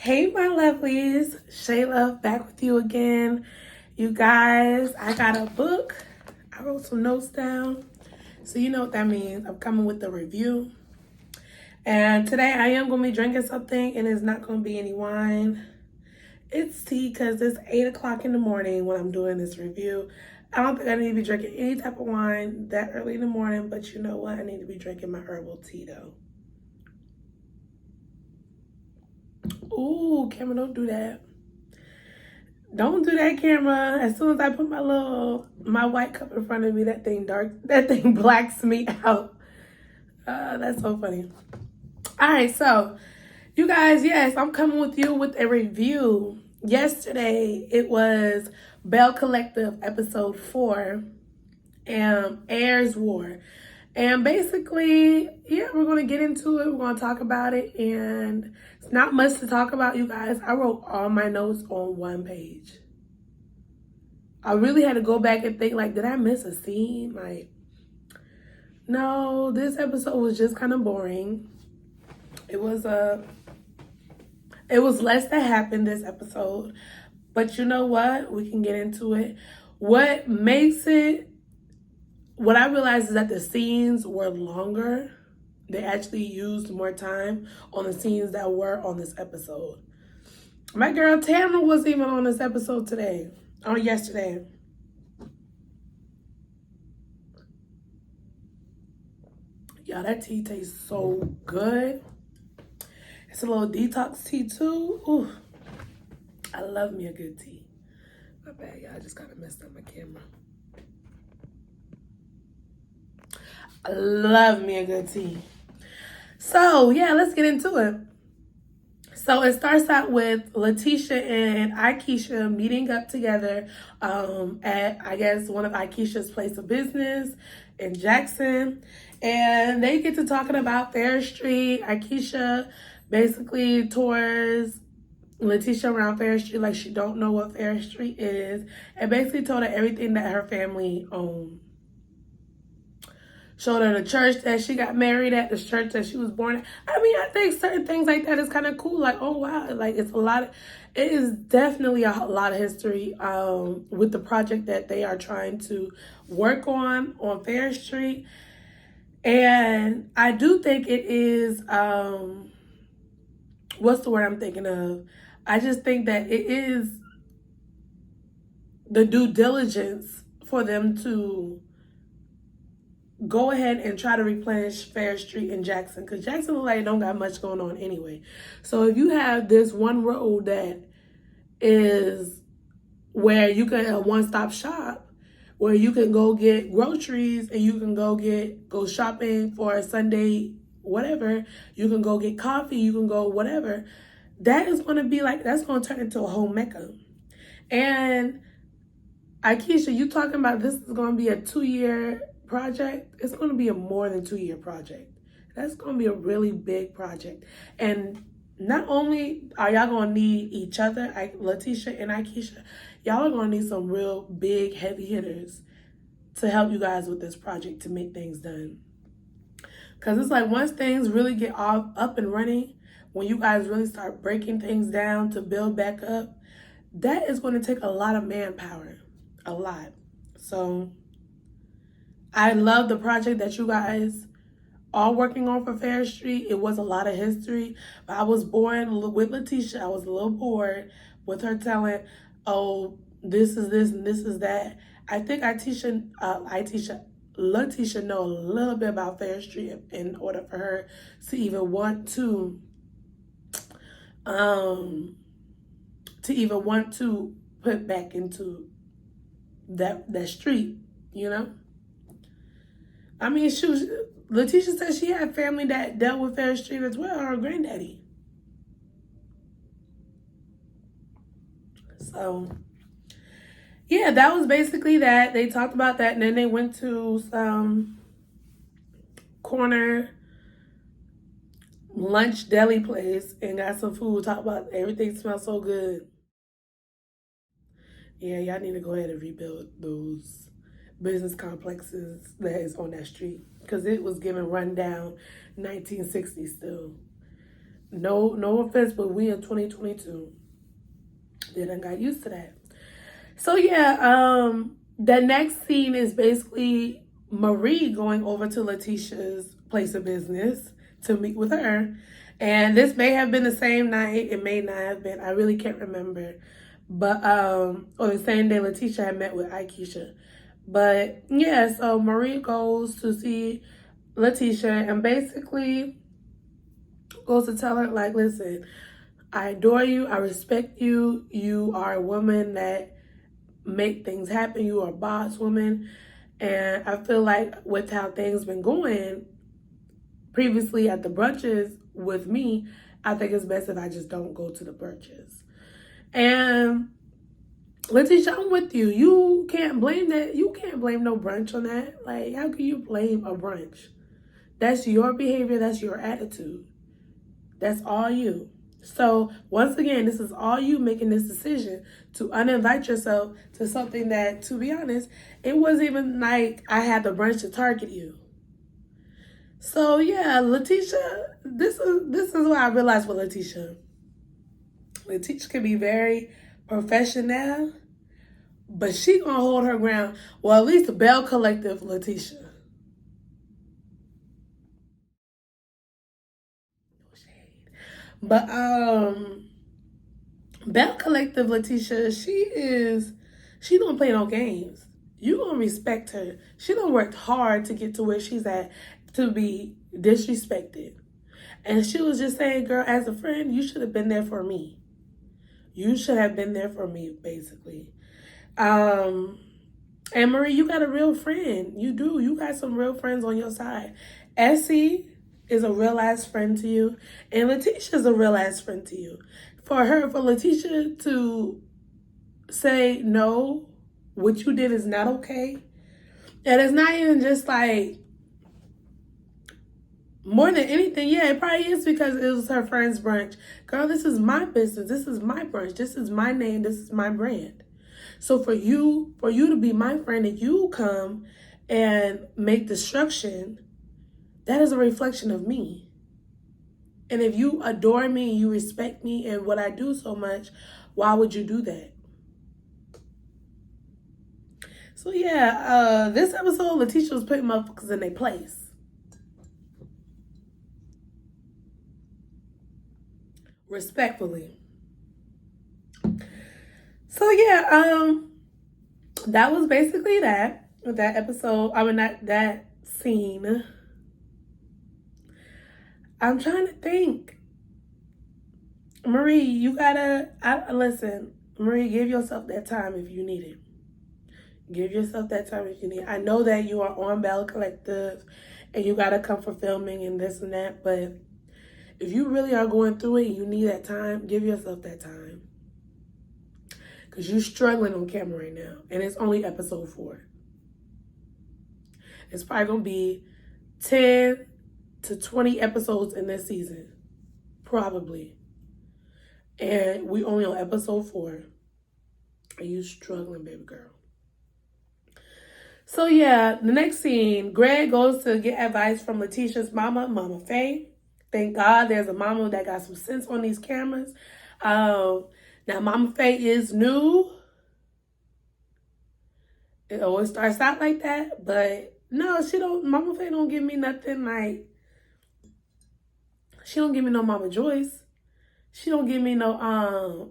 Hey, my lovelies. Shayluv back with you again. You guys, I got a book. I wrote some notes down. So you know what that means. I'm coming with a review. And today I am going to be drinking something, and it's not going to be any wine. It's tea because it's 8 o'clock in the morning when I'm doing this review. I don't think I need to be drinking any type of wine that early in the morning, but you know what? I need to be drinking my herbal tea though. Ooh, camera, don't do that. Don't do that, camera. As soon as I put my white cup in front of me, that thing blacks me out. That's so funny. All right, so you guys, yes, I'm coming with you with a review. Yesterday, it was Belle Collective episode 4, Heir's War. And basically, yeah, we're going to get into it. We're going to talk about it. And it's not much to talk about, you guys. I wrote all my notes on one page. I really had to go back and think, like, did I miss a scene? Like, no, this episode was just kind of boring. It was less that happened this episode. But you know what? We can get into it. What I realized is that the scenes were longer. They actually used more time on the scenes that were on this episode. My girl Tamara wasn't even on this episode yesterday. Y'all, that tea tastes so good. It's a little detox tea too. Ooh, I love me a good tea. My bad, y'all, I just kind of messed up my camera. I love me a good tea. So, yeah, let's get into it. So it starts out with Letitia and Aikisha meeting up together at, I guess, one of Aikisha's place of business in Jackson. And they get to talking about Fair Street. Aikisha basically tours Letitia around Fair Street like she don't know what Fair Street is. And basically told her everything that her family owned. Showed her the church that she got married at, the church that she was born at. I mean, I think certain things like that is kind of cool. Like, oh, wow. Like, it is definitely a lot of history with the project that they are trying to work on Fair Street. And I do think it is, what's the word I'm thinking of? I just think that it is the due diligence for them to go ahead and try to replenish Fair Street in Jackson, because Jackson like don't got much going on anyway. So if you have this one road that is where you can a one-stop shop, where you can go get groceries and you can go shopping for a Sunday, whatever, you can go get coffee, you can go whatever, that is going to be like, that's going to turn into a whole mecca. And Aikisha, you talking about this is going to be a 2-year project? It's going to be a more than 2-year project. That's going to be a really big project. And not only are y'all going to need each other, Letitia and Aikisha, y'all are going to need some real big heavy hitters to help you guys with this project to make things done. Because it's like once things really get up and running, when you guys really start breaking things down to build back up, that is going to take a lot of manpower. A lot. So I love the project that you guys are working on for Fair Street. It was a lot of history. But I was bored with Letitia. I was a little bored with her telling, oh, this is this and this is that. I think Letitia know a little bit about Fair Street in order for her to even want to put back into that street, you know? I mean, Letitia said she had family that dealt with Fair Street as well, her granddaddy. So, yeah, that was basically that. They talked about that, and then they went to some corner lunch deli place and got some food. Talked about everything smells so good. Yeah, y'all need to go ahead and rebuild those business complexes that is on that street, because it was given rundown 1960s still. No offense, but we in 2022. They done got used to that. So yeah, the next scene is basically Marie going over to Letitia's place of business to meet with her. And this may have been the same night, it may not have been. I really can't remember. But or the same day Letitia had met with Aikisha. But yeah, so Marie goes to see Letitia and basically goes to tell her, like, listen, I adore you, I respect you, you are a woman that make things happen, you are a boss woman, and I feel like with how things been going previously at the brunches with me, I think it's best if I just don't go to the brunches. And Letitia, I'm with you. You can't blame that. You can't blame no brunch on that. Like, how can you blame a brunch? That's your behavior. That's your attitude. That's all you. So, once again, this is all you making this decision to uninvite yourself to something that, to be honest, it wasn't even like I had the brunch to target you. So, yeah, Letitia, this is what I realized with Letitia. Letitia can be very professional, but she gonna hold her ground. Well, at least the Belle Collective Letitia. But Belle Collective Letitia, she don't play no games. You gonna respect her. She done worked hard to get to where she's at, to be disrespected. And she was just saying, girl, as a friend, you should have been there for me. You should have been there for me, basically. And Marie, you got a real friend. You do. You got some real friends on your side. Essie is a real ass friend to you. And Letitia's a real ass friend to you. For Letitia to say, no, what you did is not okay. And it's not even just like, more than anything, yeah, it probably is because it was her friend's brunch. Girl, this is my business. This is my brunch. This is my name. This is my brand. So for you to be my friend and you come and make destruction, that is a reflection of me. And if you adore me and you respect me and what I do so much, why would you do that? So yeah, this episode, Letitia was putting motherfuckers in their place. Respectfully. So yeah, that was basically that episode. I mean that scene. I'm trying to think. Marie, you gotta listen. Marie, give yourself that time if you need it. Give yourself that time if you need it. I know that you are on Belle Collective and you gotta come for filming and this and that, but if you really are going through it and you need that time, give yourself that time. Because you're struggling on camera right now. And it's only episode 4. It's probably going to be 10 to 20 episodes in this season. Probably. And we only on episode 4. Are you struggling, baby girl? So yeah, the next scene, Greg goes to get advice from Letitia's mama, Mama Faye. Thank God there's a mama that got some sense on these cameras. Now, Mama Faye is new. It always starts out like that, but no, Mama Faye don't give me nothing like, she don't give me no Mama Joyce. She don't give me no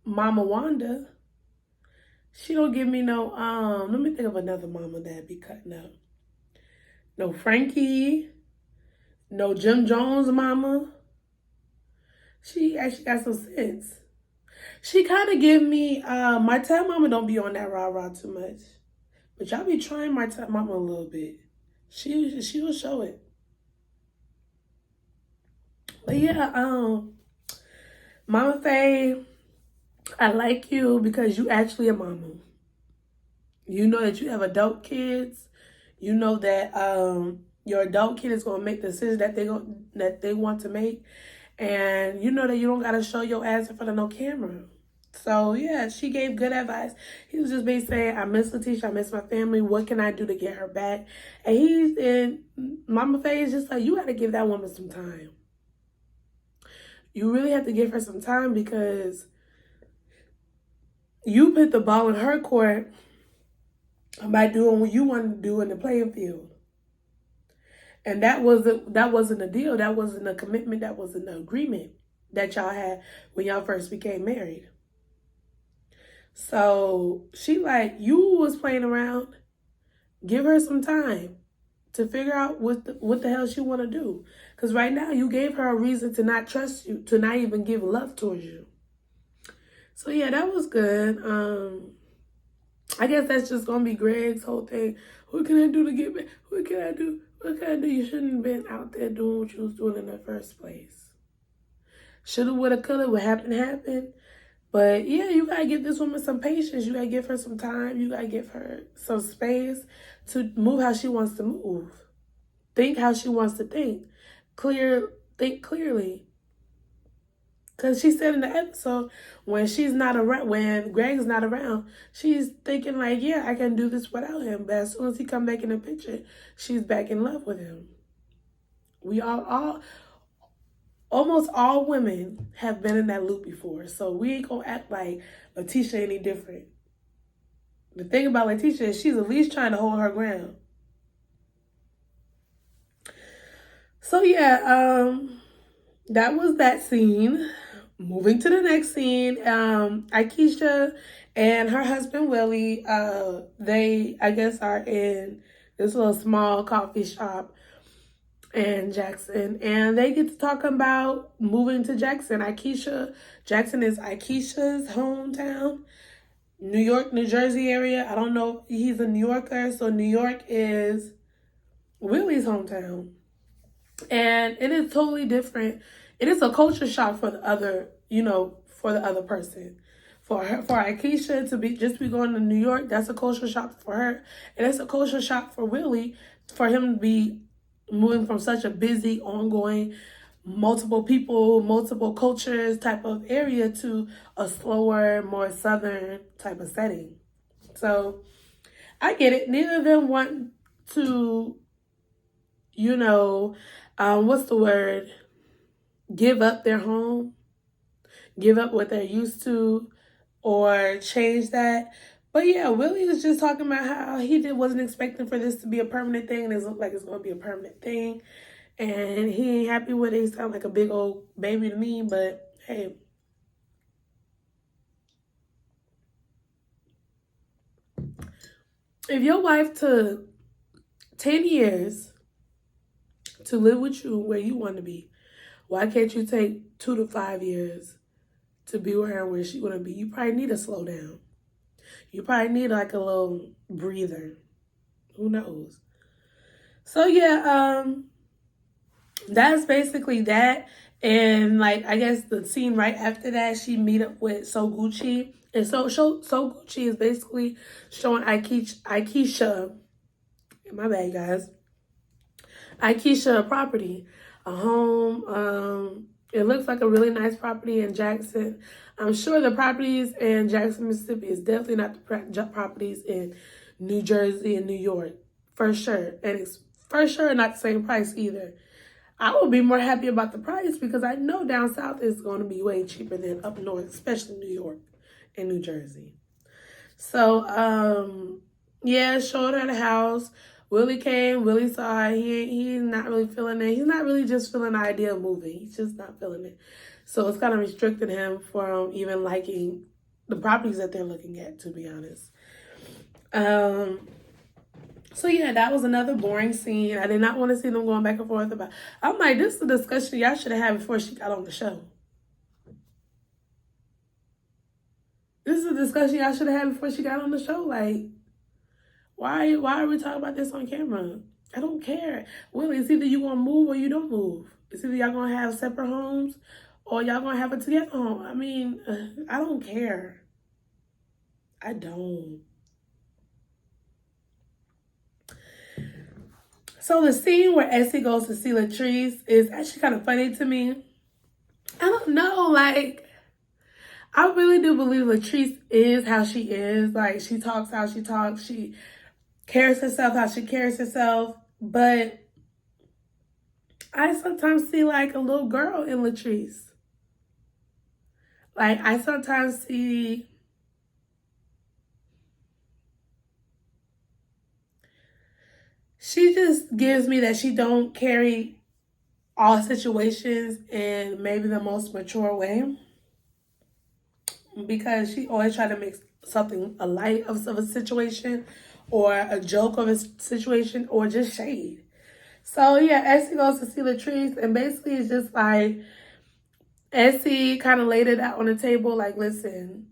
Mama Wanda. She don't give me no, let me think of another mama that be cutting up. No Frankie. No Jim Jones mama. She actually got some sense. She kind of give me, my Tell Mama don't be on that rah-rah too much. But y'all be trying my Tell Mama a little bit. She will show it. But yeah, Mama Faye, I like you because you actually a mama. You know that you have adult kids. You know that your adult kid is gonna make the decisions that they want to make, and you know that you don't gotta show your ass in front of no camera. So yeah, she gave good advice. He was just basically saying, I miss Letitia, I miss my family. What can I do to get her back? And Mama Faye is just like, you gotta give that woman some time. you really have to give her some time because you put the ball in her court by doing what you wanted to do in the playing field. And that wasn't a deal. That wasn't a commitment. That wasn't an agreement that y'all had when y'all first became married. So she like, you was playing around. Give her some time to figure out what the hell she want to do. Because right now you gave her a reason to not trust you, to not even give love towards you. So yeah, that was good. I guess that's just gonna be Greg's whole thing. What can I do to get back? What can I do? What can I do? You shouldn't have been out there doing what you was doing in the first place. Shoulda, woulda, coulda. What happened. But yeah, you gotta give this woman some patience. You gotta give her some time. You gotta give her some space to move how she wants to move. Think how she wants to think. Think clearly. Because she said in the episode, when she's not around, when Greg's not around, she's thinking like, yeah, I can do this without him. But as soon as he come back in the picture, she's back in love with him. We almost all women have been in that loop before. So we ain't gonna act like Letitia any different. The thing about Letitia is she's at least trying to hold her ground. So yeah, that was that scene. Moving to the next scene, Akeisha and her husband Willie, they I guess are in this little small coffee shop in Jackson, and they get to talk about moving to Jackson. Jackson is Akeisha's hometown. New York, New Jersey area. I don't know. He's a New Yorker, so New York is Willie's hometown. And it is totally different. It is a culture shock for the other, for the other person. For Akeisha to be going to New York, that's a culture shock for her. And it's a culture shock for Willie, for him to be moving from such a busy, ongoing, multiple people, multiple cultures type of area to a slower, more southern type of setting. So I get it. Neither of them want to, what's the word? Give up their home, give up what they're used to, or change that. But yeah, Willie was just talking about how he wasn't expecting for this to be a permanent thing, and it looks like it's going to be a permanent thing. And he ain't happy with it. He sounds like a big old baby to me, but hey. If your wife took 10 years to live with you where you want to be, why can't you take 2 to 5 years to be with her where she want to be? You probably need to slow down. You probably need like a little breather. Who knows? So yeah, that's basically that. And like, I guess the scene right after that, she meet up with So Gucci. And so Gucci is basically showing Akeisha, my bad guys, Akeisha a property, a home. It looks like a really nice property in Jackson. I'm sure the properties in Jackson, Mississippi is definitely not the properties in New Jersey and New York, for sure. And it's for sure not the same price either. I would be more happy about the price because I know down south is going to be way cheaper than up north, especially New York and New Jersey. So, yeah, showed her the house. Willie came. Willie saw it. He's not really feeling it. He's not really just feeling the idea of moving. He's just not feeling it. So it's kind of restricted him from even liking the properties that they're looking at, to be honest. So yeah, that was another boring scene. I did not want to see them going back and forth about. I'm like, this is a discussion y'all should have had before she got on the show. This is a discussion y'all should have had before she got on the show. Like, why are we talking about this on camera? I don't care. Well, it's either you gonna move or you don't move. It's either y'all gonna have separate homes or y'all gonna have a together home. I mean, I don't care. I don't. So the scene where Essie goes to see Latrice is actually kind of funny to me. I don't know, like, I really do believe Latrice is how she is. Like, she talks how she talks. She carries herself how she carries herself. But I sometimes see like a little girl in Latrice. Like, I sometimes see she just gives me that she don't carry all situations in maybe the most mature way, because she always try to make something a light of a situation or a joke of a situation or just shade. So yeah, Essie goes to see Latrice, and basically it's just like Essie kind of laid it out on the table like, listen,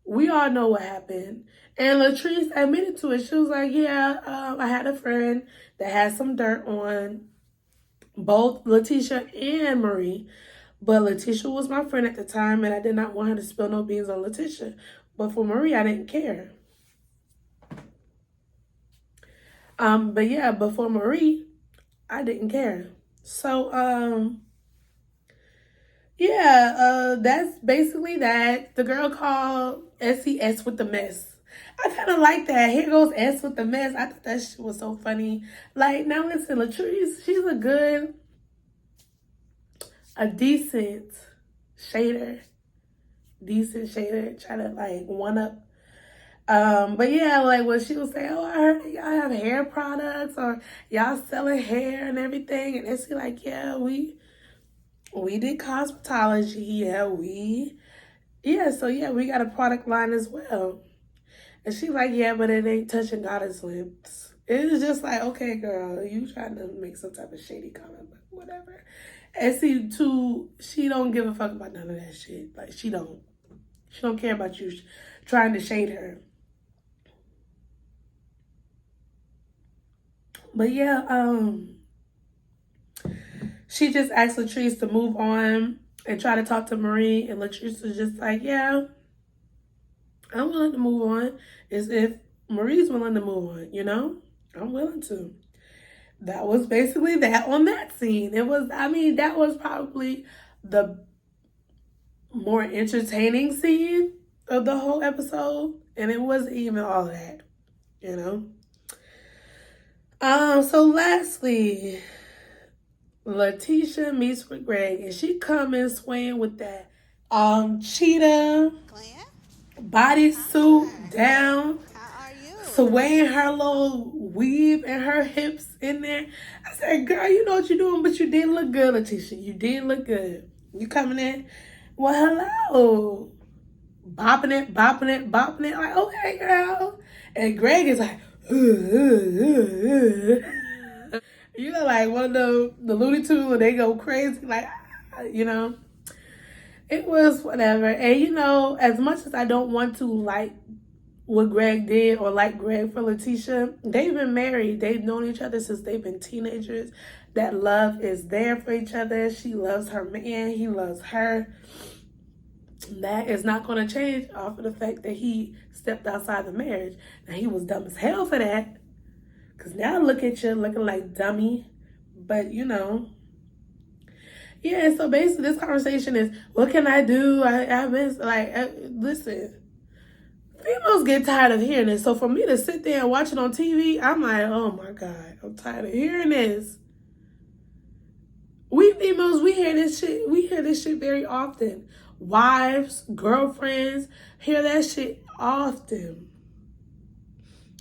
we all know what happened. And Latrice admitted to it. She was like, yeah, I had a friend that had some dirt on both Letitia and Marie. But Letitia was my friend at the time, and I did not want her to spill no beans on Letitia. But for Marie, I didn't care. But yeah, but for Marie, I didn't care. So, yeah, that's basically that. The girl called SES with the mess. I kind of like that. Here goes S with the mess. I thought that shit was so funny. Like, now listen, Latrice, she's a decent shader. Try to like one up. But yeah, like when she was saying, oh, I heard y'all have hair products or y'all selling hair and everything. And it's like, yeah, we did cosmetology. So yeah, we got a product line as well. And she's like, yeah, but it ain't touching Goddess lips. It was just like, okay, girl, you trying to make some type of shady comment, but whatever. And see, too, she don't give a fuck about none of that shit. Like, she don't care about you trying to shade her. But yeah, she just asked Latrice to move on and try to talk to Marie, and Latrice was just like, yeah, I'm willing to move on. As if Marie's willing to move on, you know? I'm willing to. That was basically that on that scene. That was probably the more entertaining scene of the whole episode. And it wasn't even all of that, you know? So lastly, Letitia meets with Greg, and she come in swaying with that cheetah bodysuit down, swaying her little weave and her hips in there. I said, girl, you know what you're doing, but you did look good, Letitia. You did look good. You coming in, well, hello. Bopping it. Like, okay, girl. And Greg is like, you know, like one of the Looney Tunes when they go crazy, like, you know. It was whatever. And, you know, as much as I don't want to like what Greg did or like Greg for Letitia, they've been married. They've known each other since they've been teenagers. That love is there for each other. She loves her man. He loves her. That is not going to change off of the fact that he stepped outside the marriage. Now, he was dumb as hell for that. Because now look at you looking like dummy. But, you know. Yeah, so basically this conversation is, what can I do? I miss, like, listen. Females get tired of hearing this. So for me to sit there and watch it on TV, I'm like, oh my God, I'm tired of hearing this. We females, we hear this shit very often. Wives, girlfriends, hear that shit often.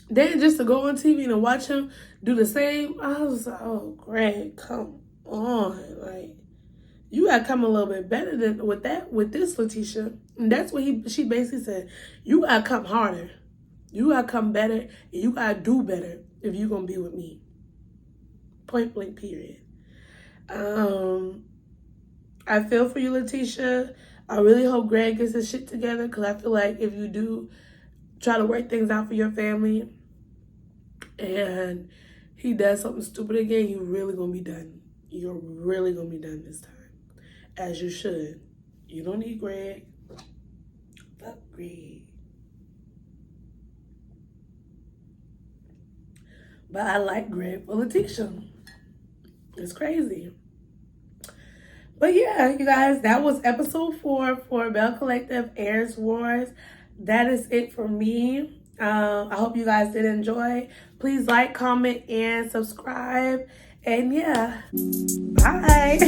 Then just to go on TV and watch him do the same, I was like, oh, Greg, come on. Like, you gotta come a little bit better than with this, Letitia. And that's what she basically said. You gotta come harder. You gotta come better, and you gotta do better if you're gonna be with me. Point blank, period. I feel for you, Letitia. I really hope Greg gets his shit together, because I feel like if you do try to work things out for your family and he does something stupid again, you're really gonna be done. You're really gonna be done this time. As you should. You don't need Greg. Fuck Greg. But I like Greg for Letitia. It's crazy. But yeah, you guys, that was episode 4 for Belle Collective Heir's Wars. That is it for me. I hope you guys did enjoy. Please like, comment, and subscribe. And yeah, bye.